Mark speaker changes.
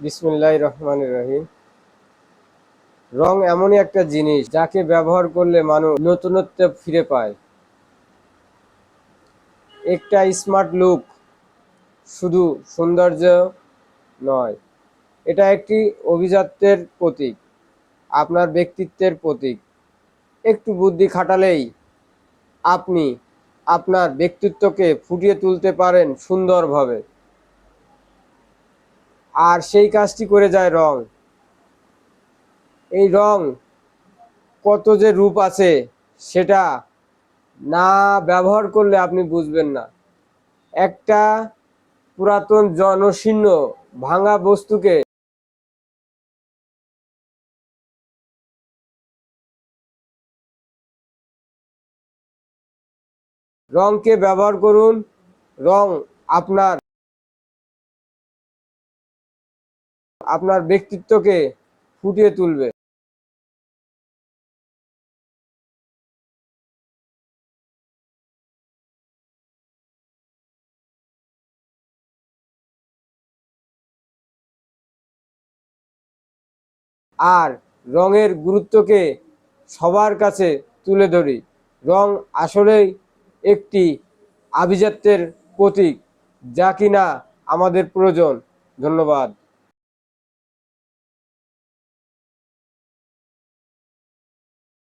Speaker 1: বিসমিল্লাহির রহমানির রহিম। রং এমনই একটা জিনিস যাকে ব্যবহার করলে মানুষ নতুনত্ব ফিরে পায়। একটা স্মার্ট লুক শুধু সৌন্দর্য নয়, এটা একটি অভিজাত্যের প্রতীক, আপনার ব্যক্তিত্বের প্রতীক। একটু বুদ্ধি খাটালেই আপনি আপনার ব্যক্তিত্বকে ফুটিয়ে তুলতে পারেন সুন্দরভাবে। আর সেই কাজটি করে যায় রং। এই রং কত যে রূপ আছে সেটা না ব্যবহার করলে আপনি বুঝবেন না। একটা পুরাতন জনশীর্ণ ভাঙা বস্তুকে রংকে ব্যবহার করুন। রং আপনার আপনার ব্যক্তিত্বকে ফুটিয়ে তুলবে। আর রঙের গুরুত্বকে সবার কাছে তুলে ধরি। রং আসলেই একটি আভিজাত্যের প্রতীক, যা কিনা আমাদের প্রয়োজন। ধন্যবাদ।